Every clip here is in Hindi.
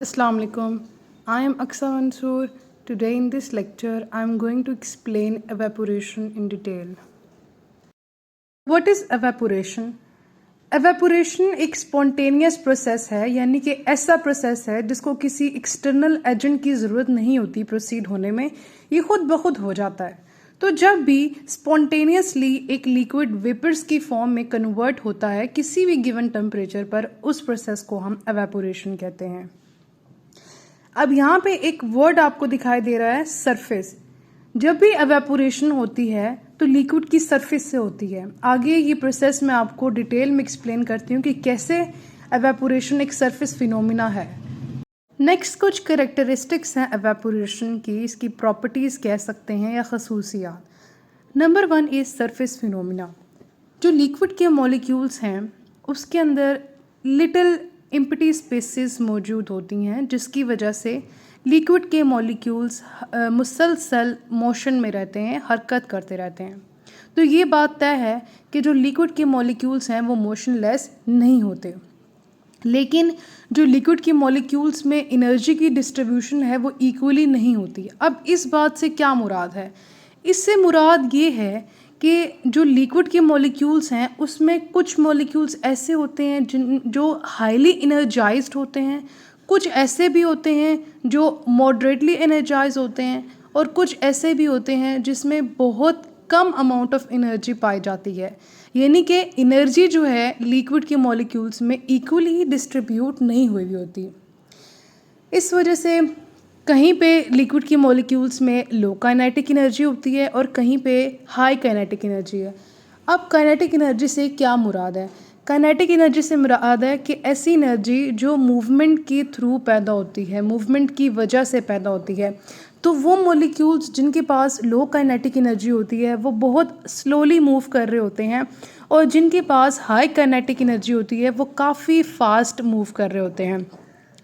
Assalamu alaikum. I am Aksa Mansoor. Today in this lecture, I am going to explain evaporation in detail. What is evaporation? Evaporation एक spontaneous process है, यानी कि ऐसा process है जिसको किसी external agent की ज़रूरत नहीं होती proceed होने में, ये खुद ब खुद हो जाता है। तो जब भी spontaneously एक liquid vapors की form में convert होता है किसी भी given temperature पर, उस process को हम evaporation कहते हैं। अब यहाँ पे एक वर्ड आपको दिखाई दे रहा है सरफेस। जब भी एवेपोरेशन होती है तो लिक्विड की सरफेस से होती है। आगे ये प्रोसेस मैं आपको डिटेल में एक्सप्लेन करती हूँ कि कैसे एवेपोरेशन एक सरफेस फिनोमिना है। नेक्स्ट कुछ करेक्टरिस्टिक्स हैं एवेपोरेशन की, इसकी प्रॉपर्टीज़ कह सकते हैं या खसूसियात। Number 1 is surface phenomena. जो लिक्विड के मॉलिक्यूल्स हैं उसके अंदर लिटिल एम्प्टी स्पेसेस मौजूद होती हैं, जिसकी वजह से लिक्विड के मॉलिक्यूल्स मुसलसल मोशन में रहते हैं, हरकत करते रहते हैं। तो ये बात तय है कि जो लिक्विड के मॉलिक्यूल्स हैं वो मोशनलेस नहीं होते। लेकिन जो लिक्विड के मॉलिक्यूल्स में एनर्जी की डिस्ट्रीब्यूशन है वो इक्वली नहीं होती। अब इस बात से क्या मुराद है? इससे मुराद ये है कि जो लिक्विड के मॉलिक्यूल्स हैं उसमें कुछ मॉलिक्यूल्स ऐसे होते हैं जो हाईली एनर्जाइज्ड होते हैं, कुछ ऐसे भी होते हैं जो मॉडरेटली एनर्जाइज होते हैं, और कुछ ऐसे भी होते हैं जिसमें बहुत कम अमाउंट ऑफ एनर्जी पाई जाती है। यानी कि एनर्जी जो है लिक्विड के मॉलिक्यूल्स में इक्वली डिस्ट्रीब्यूट नहीं हुई होती। इस वजह से कहीं पे लिक्विड की मॉलिक्यूल्स में लो काइनेटिक एनर्जी होती है और कहीं पे हाई काइनेटिक एनर्जी है। अब काइनेटिक एनर्जी से क्या मुराद है? काइनेटिक एनर्जी से मुराद है कि ऐसी एनर्जी जो मूवमेंट के थ्रू पैदा होती है, मूवमेंट की वजह से पैदा होती है। तो वो मॉलिक्यूल्स जिनके पास लो काइनेटिक एनर्जी होती है वो बहुत स्लोली मूव कर रहे होते हैं, और जिनके पास हाई काइनेटिक एनर्जी होती है वो काफ़ी फास्ट मूव कर रहे होते हैं।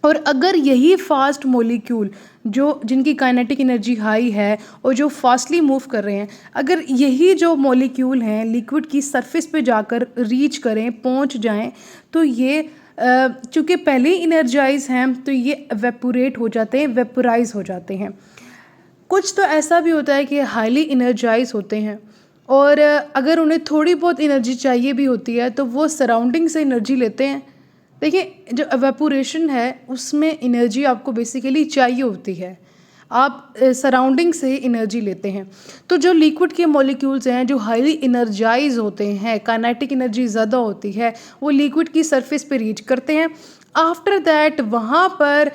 और अगर यही फास्ट मॉलिक्यूल जो जिनकी काइनेटिक एनर्जी हाई है और जो फास्टली मूव कर रहे हैं, अगर यही जो मॉलिक्यूल हैं लिक्विड की सरफेस पे जाकर रीच करें, पहुंच जाएं, तो ये चूँकि पहले ही इनर्जाइज हैं तो ये एवेपोरेट हो जाते हैं, वेपोराइज हो जाते हैं। कुछ तो ऐसा भी होता है कि हाईली इनर्जाइज होते हैं, और अगर उन्हें थोड़ी बहुत एनर्जी चाहिए भी होती है तो वो सराउंडिंग से एनर्जी लेते हैं। देखिए, जो एवेपोरेशन है उसमें एनर्जी आपको बेसिकली चाहिए होती है, आप सराउंडिंग से एनर्जी लेते हैं। तो जो लिक्विड के मॉलिक्यूल्स हैं जो हाईली एनर्जाइज होते हैं, काइनेटिक एनर्जी ज़्यादा होती है, वो लिक्विड की सरफेस पे रीच करते हैं। आफ्टर दैट वहाँ पर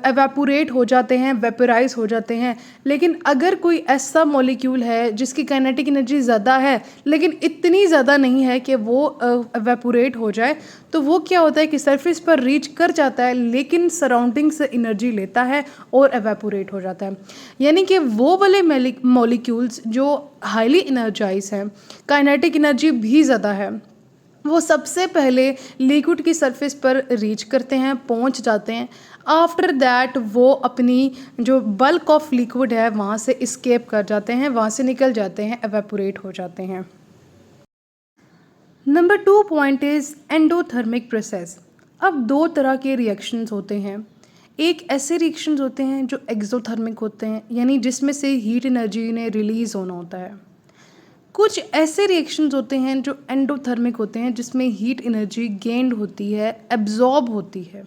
एवेपोरेट हो जाते हैं, वेपोराइज हो जाते हैं। लेकिन अगर कोई ऐसा मॉलिक्यूल है जिसकी काइनेटिक एनर्जी ज़्यादा है लेकिन इतनी ज़्यादा नहीं है कि वो एवेपोरेट हो जाए, तो वो क्या होता है कि सरफेस पर रीच कर जाता है लेकिन सराउंडिंग से एनर्जी लेता है और एवेपोरेट हो जाता है। यानी कि वो वाले मॉलिक्यूल्स जो हाईली एनर्जाइज हैं, काइनेटिक एनर्जी भी ज़्यादा है, वो सबसे पहले लिक्विड की सरफेस पर रीच करते हैं, पहुंच जाते हैं। आफ्टर दैट वो अपनी जो बल्क ऑफ लिक्विड है वहाँ से इस्केप कर जाते हैं, वहाँ से निकल जाते हैं, एवेपोरेट हो जाते हैं। Number 2 point is endothermic process. अब दो तरह के रिएक्शंस होते हैं। एक ऐसे रिएक्शंस होते हैं जो एक्सोथर्मिक होते हैं, यानी जिसमें से हीट एनर्जी ने रिलीज़ होना होता है। कुछ ऐसे रिएक्शंस होते हैं जो एंडोथर्मिक होते हैं, जिसमें हीट एनर्जी गेन्ड होती है, एब्जॉर्ब होती है।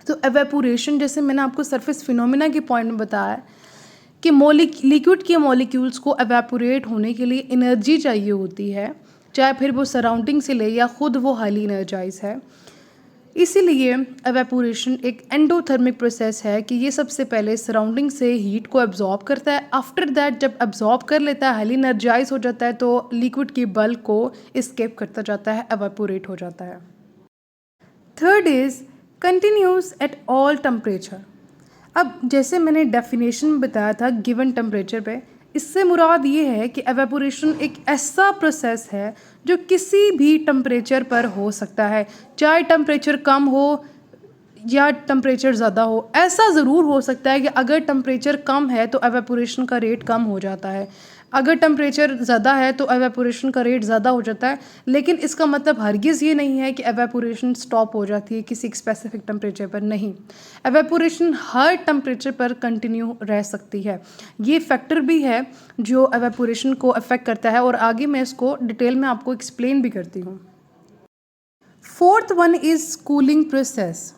तो एवेपोरेशन, जैसे मैंने आपको सरफेस फिनोमिना के पॉइंट में बताया कि लिक्विड के मॉलिक्यूल्स को एवेपोरेट होने के लिए एनर्जी चाहिए होती है, चाहे फिर वो सराउंडिंग से ले या खुद वो हाईली एनर्जाइज है। इसीलिए एवेपोरेशन एक एंडोथर्मिक प्रोसेस है कि ये सबसे पहले सराउंडिंग से हीट को एब्जॉर्ब करता है। आफ्टर दैट जब एब्जॉर्ब कर लेता है, हाईली एनर्जाइज हो जाता है, तो लिक्विड की बल्क को एस्केप करता जाता है, एवेपोरेट हो जाता है। Third is continuous at all temperature. अब जैसे मैंने डेफिनेशन में बताया था गिवन टेम्परेचर पे, इससे मुराद ये है कि एवेपोरेशन एक ऐसा प्रोसेस है जो किसी भी टेम्परेचर पर हो सकता है, चाहे टेम्परेचर कम हो या टेम्परेचर ज़्यादा हो। ऐसा ज़रूर हो सकता है कि अगर टेम्परेचर कम है तो एवेपोरेशन का रेट कम हो जाता है, अगर टेम्परेचर ज़्यादा है तो एवेपोरेशन का रेट ज़्यादा हो जाता है, लेकिन इसका मतलब हरगिज़ ये नहीं है कि एवेपोरेशन स्टॉप हो जाती है किसी एक स्पेसिफिक टेम्परेचर पर। नहीं, एवेपोरेशन हर टेम्परेचर पर कंटिन्यू रह सकती है। ये फैक्टर भी है जो एवेपोरेशन को अफेक्ट करता है, और आगे मैं इसको डिटेल में आपको एक्सप्लेन भी करती हूँ। Fourth one is cooling process.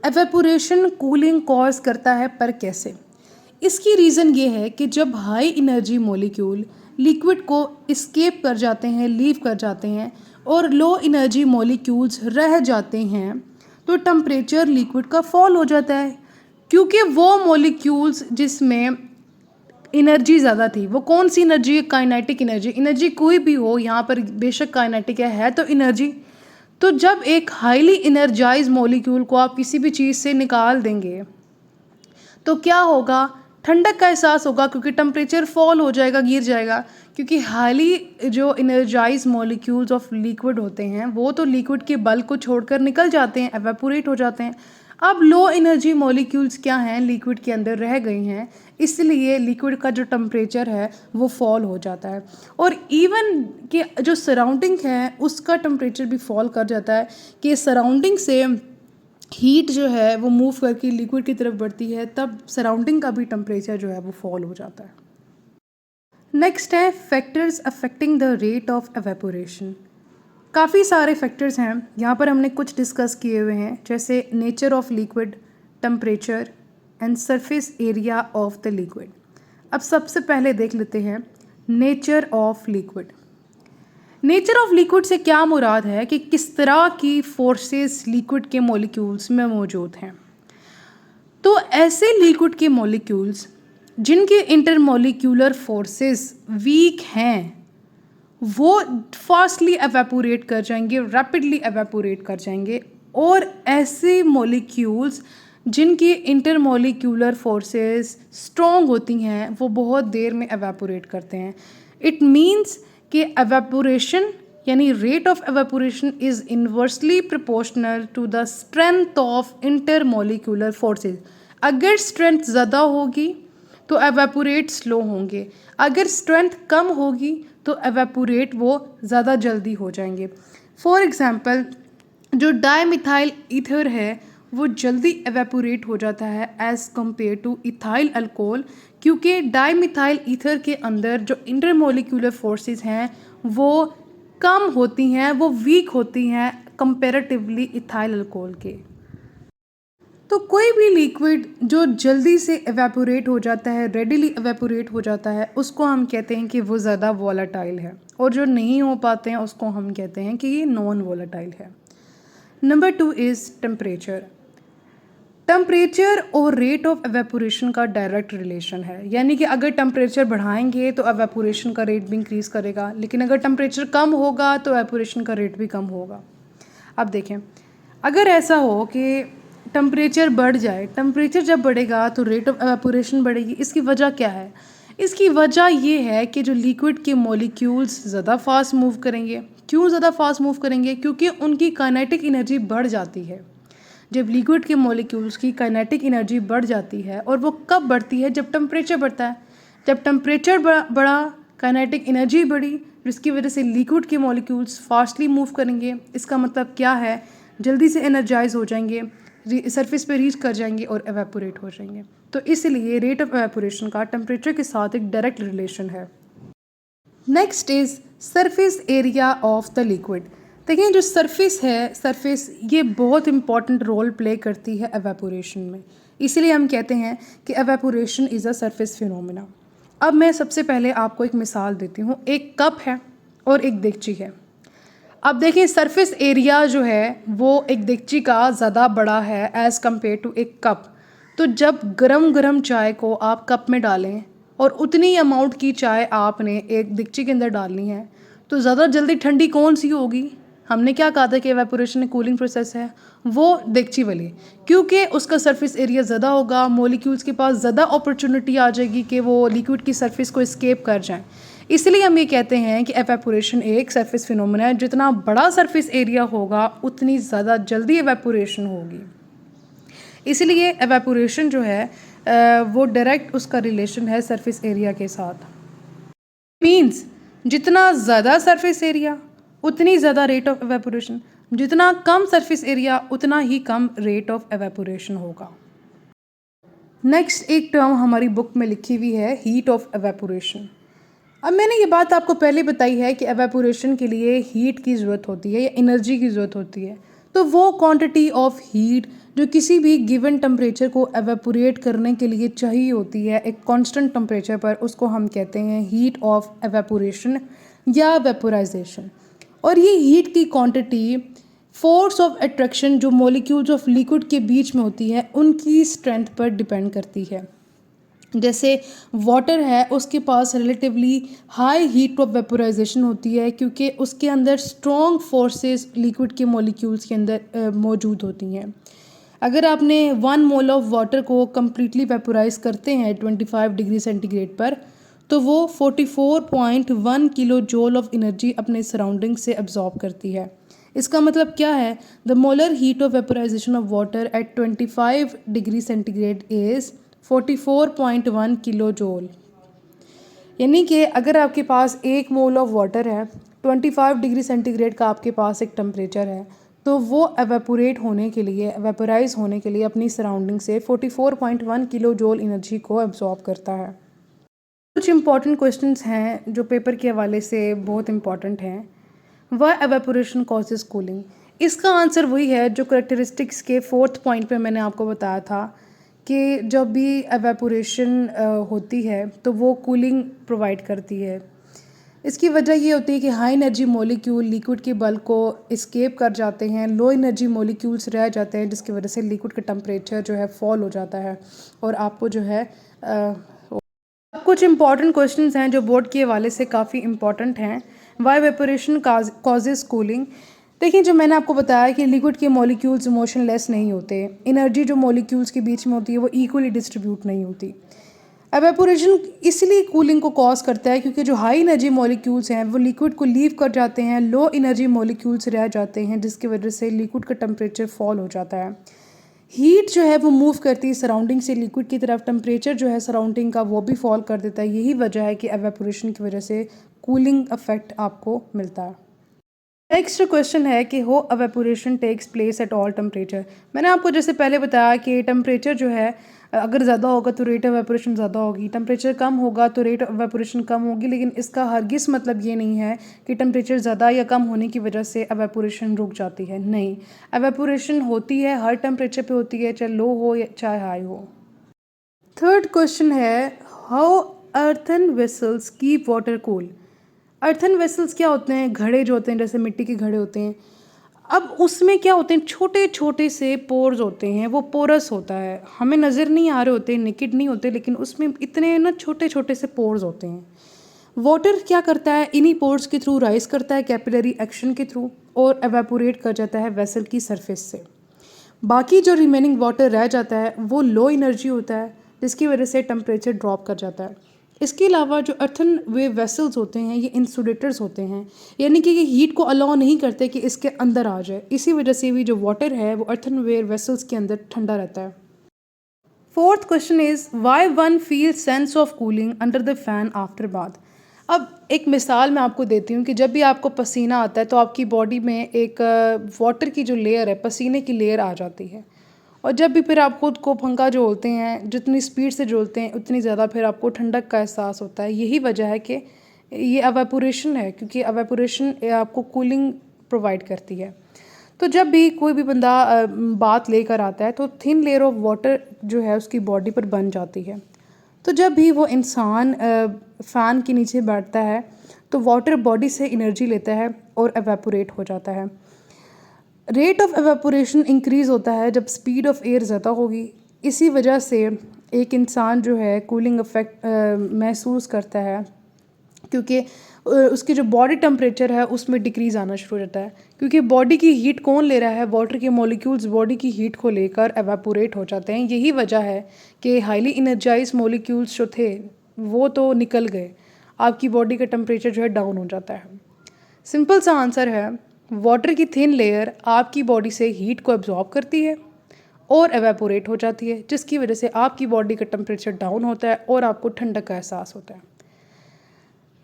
Evaporation cooling cause करता है, पर कैसे? इसकी रीज़न ये है कि जब हाई एनर्जी मॉलिक्यूल लिक्विड को इस्केप कर जाते हैं, लीव कर जाते हैं, और लो एनर्जी मॉलिक्यूल्स रह जाते हैं, तो टेम्परेचर लिक्विड का फॉल हो जाता है। क्योंकि वो मॉलिक्यूल्स जिसमें एनर्जी ज़्यादा थी, वो कौन सी एनर्जी? Kinetic energy. एनर्जी कोई भी हो, यहाँ पर बेशक काइनेटिक है तो एनर्जी। तो जब एक हाईली एनर्जाइज मॉलिक्यूल को आप किसी भी चीज़ से निकाल देंगे तो क्या होगा? ठंडक का एहसास होगा, क्योंकि टेम्परेचर फॉल हो जाएगा, गिर जाएगा। क्योंकि हाईली जो एनर्जाइज मॉलिक्यूल्स ऑफ लिक्विड होते हैं वो तो लिक्विड के बल्क को छोड़कर निकल जाते हैं, एवेपोरेट हो जाते हैं। अब लो एनर्जी मॉलिक्यूल्स क्या हैं? लिक्विड के अंदर रह गई हैं, इसलिए लिक्विड का जो टेम्परेचर है वो फॉल हो जाता है, और इवन कि जो सराउंडिंग है उसका टेम्परेचर भी फॉल कर जाता है, कि सराउंडिंग से हीट जो है वो मूव करके लिक्विड की तरफ बढ़ती है, तब सराउंडिंग का भी टेम्परेचर जो है वो फॉल हो जाता है। नेक्स्ट है factors affecting the rate of evaporation. काफ़ी सारे फैक्टर्स हैं, यहाँ पर हमने कुछ डिस्कस किए हुए हैं, जैसे nature of liquid, temperature and surface area of the liquid. अब सबसे पहले देख लेते हैं nature of liquid. Nature of liquid से क्या मुराद है कि किस तरह की फोर्सेस लिक्विड के मॉलिक्यूल्स में मौजूद हैं। तो ऐसे लिक्विड के मॉलिक्यूल्स जिनके इंटरमॉलिक्यूलर फोर्सेस वीक हैं वो फास्टली एवेपोरेट कर जाएंगे, रैपिडली एवेपोरेट कर जाएंगे, और ऐसे मॉलिक्यूल्स जिनकी इंटरमॉलिक्यूलर फोर्सेस स्ट्रॉन्ग होती हैं वो बहुत देर में एवेपोरेट करते हैं। इट मीन्स कि एवेपोरेशन यानी rate of evaporation is inversely proportional to the strength of intermolecular forces. अगर स्ट्रेंथ ज़्यादा होगी तो एवेपोरेट स्लो होंगे, अगर स्ट्रेंथ कम होगी तो एवेपोरेट वो ज़्यादा जल्दी हो जाएंगे। फॉर एग्ज़ाम्पल, जो डाईमिथाइल ईथर है वो जल्दी एवेपोरेट हो जाता है as compare two ethyl alcohol, क्योंकि डाईमिथाइल ईथर के अंदर जो इंटरमॉलिक्यूलर फोर्सेस हैं वो कम होती हैं, वो वीक होती हैं कंपैरेटिवली इथाइल अल्कोहल के। तो कोई भी लिक्विड जो जल्दी से एवेपोरेट हो जाता है, रेडिली एवेपोरेट हो जाता है, उसको हम कहते हैं कि वो ज़्यादा वॉलेटाइल है, और जो नहीं हो पाते हैं उसको हम कहते हैं कि ये नॉन वॉलेटाइल है। Number 2 is temperature. टेम्परेचर और रेट ऑफ एवेपोरेशन का डायरेक्ट रिलेशन है, यानी कि अगर टेम्परेचर बढ़ाएंगे तो एवेपोरेशन का रेट भी इंक्रीज़ करेगा, लेकिन अगर टेम्परेचर कम होगा तो एवेपोरेशन का रेट भी कम होगा। अब देखें, अगर ऐसा हो कि टेम्परेचर बढ़ जाए, टेम्परेचर जब बढ़ेगा तो रेट ऑफ एवेपोरेशन बढ़ेगी। इसकी वजह क्या है? इसकी वजह ये है कि जो लिक्विड के मॉलिक्यूल्स ज़्यादा फास्ट मूव करेंगे। क्यों ज़्यादा फास्ट मूव करेंगे? क्योंकि उनकी काइनेटिक एनर्जी बढ़ जाती है। जब लिक्विड के मॉलिक्यूल्स की काइनेटिक एनर्जी बढ़ जाती है, और वो कब बढ़ती है? जब टेम्परेचर बढ़ता है। जब टेम्परेचर बढ़ा, काइनेटिक एनर्जी बढ़ी, जिसकी वजह से लिक्विड के मॉलिक्यूल्स फास्टली मूव करेंगे। इसका मतलब क्या है? जल्दी से एनर्जाइज हो जाएंगे, सरफेस पे रीच कर जाएंगे और एवेपोरेट हो जाएंगे। तो इसलिए रेट ऑफ एवेपोरेशन का टेम्परेचर के साथ एक डायरेक्ट रिलेशन है। Next is surface area of the liquid. देखिए, जो सरफेस है, सरफेस ये बहुत इंपॉर्टेंट रोल प्ले करती है एवेपोरेशन में, इसीलिए हम कहते हैं कि evaporation is a surface phenomena. अब मैं सबसे पहले आपको एक मिसाल देती हूँ। एक कप है और एक देगची है। अब देखिए, सरफेस एरिया जो है वो एक देगची का ज़्यादा बड़ा है एज़ कम्पेयर टू एक कप। तो जब गरम गरम चाय को आप कप में डालें और उतनी अमाउंट की चाय आपने एक देगची के अंदर डालनी है, तो ज़्यादा जल्दी ठंडी कौन सी होगी? हमने क्या कहा था कि एवेपोरेशन एक कूलिंग प्रोसेस है, वो देगची वाली, क्योंकि उसका सरफेस एरिया ज़्यादा होगा, मॉलिक्यूल्स के पास ज़्यादा अपॉर्चुनिटी आ जाएगी कि वो लिक्विड की सरफेस को एस्केप कर जाएं। इसलिए हम ये कहते हैं कि एवेपोरेशन एक सरफेस फिनोमेना है। जितना बड़ा सरफेस एरिया होगा उतनी ज़्यादा जल्दी एवेपोरेशन होगी। इसलिए एवेपोरेशन जो है वो डायरेक्ट उसका रिलेशन है सरफेस एरिया के साथ। मीन्स जितना ज़्यादा सरफेस एरिया उतनी ज़्यादा रेट ऑफ एवेपोरेशन, जितना कम सरफेस एरिया उतना ही कम रेट ऑफ एवेपोरेशन होगा। नेक्स्ट एक टर्म हमारी बुक में लिखी हुई है हीट ऑफ एवेपोरेशन। अब मैंने ये बात आपको पहले बताई है कि एवेपोरेशन के लिए हीट की ज़रूरत होती है या एनर्जी की ज़रूरत होती है। तो वो क्वांटिटी ऑफ हीट जो किसी भी गिवन टेम्परेचर को एवेपोरेट करने के लिए चाहिए होती है एक कांस्टेंट टेम्परेचर पर, उसको हम कहते हैं हीट ऑफ एवेपोरेशन या वेपोराइजेशन। और ये हीट की क्वांटिटी फोर्स ऑफ अट्रैक्शन जो मॉलिक्यूल्स ऑफ लिक्विड के बीच में होती है उनकी स्ट्रेंथ पर डिपेंड करती है। जैसे वाटर है उसके पास relatively high heat of vaporization होती है क्योंकि उसके अंदर स्ट्रॉन्ग फोर्सेस लिक्विड के मॉलिक्यूल्स के अंदर मौजूद होती हैं। अगर आपने 1 मोल ऑफ वाटर को कम्प्लीटली वेपोराइज करते हैं 25 डिग्री सेंटीग्रेड पर, तो वो 44.1 किलो जूल ऑफ एनर्जी अपने सराउंडिंग से अब्जॉर्ब करती है। इसका मतलब क्या है? The molar heat of vaporization of water at 25 degree centigrade is 44.1 kilo joule. यानी कि अगर आपके पास 1 मोल ऑफ वाटर है, 25 डिग्री सेंटीग्रेड का आपके पास एक टेम्परेचर है, तो वो एवेपोरेट होने के लिए वेपोराइज होने के लिए अपनी सराउंडिंग से 44.1 किलो जूल एनर्जी को एब्जॉर्ब करता है। कुछ इंपॉर्टेंट क्वेश्चंस हैं जो पेपर के हवाले से बहुत इंपॉर्टेंट हैं। Why evaporation causes cooling? इसका आंसर वही है जो करेक्टरिस्टिक्स के 4th पॉइंट पे मैंने आपको बताया था कि जब भी एवेपोरेशन होती है तो वो कूलिंग प्रोवाइड करती है। इसकी वजह ये होती है कि हाई एनर्जी मॉलिक्यूल लिक्विड के बल्क को एस्केप कर जाते हैं, लो एनर्जी मॉलिक्यूल्स रह जाते हैं, जिसकी वजह से लिक्विड का टेम्परेचर जो है फॉल हो जाता है और आपको जो है कुछ इंपॉर्टेंट क्वेश्चंस हैं जो बोर्ड के हवाले से काफ़ी इंपॉर्टेंट हैं। Why evaporation causes cooling? देखिए, जो मैंने आपको बताया कि लिक्विड के मॉलिक्यूल्स मोशनलेस नहीं होते, एनर्जी जो मॉलिक्यूल्स के बीच में होती है वो इक्वली डिस्ट्रीब्यूट नहीं होती। एवेपोरेशन इसलिए कूलिंग को कॉज करता है क्योंकि जो हाई एनर्जी मॉलिक्यूल्स हैं वो लिक्विड को लीव कर जाते हैं, लो एनर्जी मॉलिक्यूल्स रह जाते हैं, जिसकी वजह से लिक्विड का टेम्परेचर फॉल हो जाता है। हीट जो है वो मूव करती है सराउंडिंग से लिक्विड की तरफ, टेम्परेचर जो है सराउंडिंग का वो भी फॉल कर देता है। यही वजह है कि एवेपोरेशन की वजह से कूलिंग इफेक्ट आपको मिलता है। नेक्स्ट क्वेश्चन है कि how evaporation takes place at all temperature? मैंने आपको जैसे पहले बताया कि टेम्परेचर जो है अगर ज़्यादा होगा तो रेट ऑफ एवेपोरेशन ज़्यादा होगी, टेम्परेचर कम होगा तो रेट ऑफ एवेपोरेशन कम होगी। लेकिन इसका हरगिज़ मतलब ये नहीं है कि टेम्परेचर ज़्यादा या कम होने की वजह से एवेपोरेशन रुक जाती है। नहीं, एवेपोरेशन होती है, हर टेम्परेचर पे होती है, चाहे लो हो या चाहे हाई हो। थर्ड क्वेश्चन है how earthen vessels keep water cool? Earthen vessels क्या होते हैं? घड़े जो होते हैं, जैसे मिट्टी के घड़े होते हैं। अब उसमें क्या होते हैं, छोटे छोटे से पोर्स होते हैं, वो पोरस होता है, हमें नज़र नहीं आ रहे होते, निकिड नहीं होते, लेकिन उसमें इतने ना छोटे छोटे से पोर्स होते हैं। वाटर क्या करता है, इन्हीं पोर्स के थ्रू राइज करता है कैपिलरी एक्शन के थ्रू और एवेपोरेट कर जाता है वेसल की सरफेस से। बाकी जो रिमेनिंग वाटर रह जाता है वो लो एनर्जी होता है, जिसकी वजह से टेम्परेचर ड्रॉप कर जाता है। इसके अलावा जो अर्थन वेव वेसल्स होते हैं ये इंसुलेटर्स होते हैं, यानी कि ये हीट को अलाउ नहीं करते कि इसके अंदर आ जाए। इसी वजह से भी जो वाटर है वो अर्थन वेव वेसल्स के अंदर ठंडा रहता है। Fourth question is why one feel sense of cooling under the fan after bath? अब एक मिसाल मैं आपको देती हूँ कि जब भी आपको पसीना आता है तो आपकी बॉडी में एक वाटर की जो लेयर है, पसीने की लेयर आ जाती है, और जब भी फिर आप खुद को पंखा झोलते हैं, जितनी स्पीड से झोलते हैं उतनी ज़्यादा फिर आपको ठंडक का एहसास होता है। यही वजह है कि ये एवेपोरेशन है, क्योंकि एवेपोरेशन आपको कूलिंग प्रोवाइड करती है। तो जब भी कोई भी बंदा बात लेकर आता है तो थिन लेयर ऑफ वाटर जो है उसकी बॉडी पर बन जाती है। तो जब भी वो इंसान फ़ैन के नीचे बैठता है तो वाटर बॉडी से एनर्जी लेता है और एवेपोरेट हो जाता है। रेट ऑफ एवेपोरेशन इंक्रीज़ होता है जब स्पीड ऑफ एयर ज़्यादा होगी। इसी वजह से एक इंसान जो है कूलिंग इफेक्ट महसूस करता है, क्योंकि उसकी जो बॉडी टेम्परेचर है उसमें डिक्रीज़ आना शुरू हो जाता है, क्योंकि बॉडी की हीट कौन ले रहा है? वाटर के मॉलिक्यूल्स बॉडी की हीट को लेकर एवेपोरेट हो जाते हैं। यही वजह है कि हाईली इनर्जाइज मॉलिक्यूल्स जो थे वो तो निकल गए, आपकी बॉडी का टेम्परेचर जो है डाउन हो जाता है। सिंपल सा आंसर है, वाटर की थिन लेयर आपकी बॉडी से हीट को एब्जॉर्ब करती है और एवेपोरेट हो जाती है, जिसकी वजह से आपकी बॉडी का टेम्परेचर डाउन होता है और आपको ठंडक का एहसास होता है।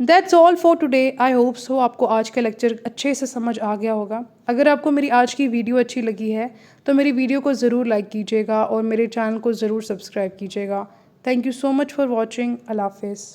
That's all for today. I hope so आपको आज का लेक्चर अच्छे से समझ आ गया होगा। अगर आपको मेरी आज की वीडियो अच्छी लगी है तो मेरी वीडियो को ज़रूर लाइक कीजिएगा और मेरे चैनल को ज़रूर सब्सक्राइब कीजिएगा। Thank you so much for watching. अल्लाह हाफिज़।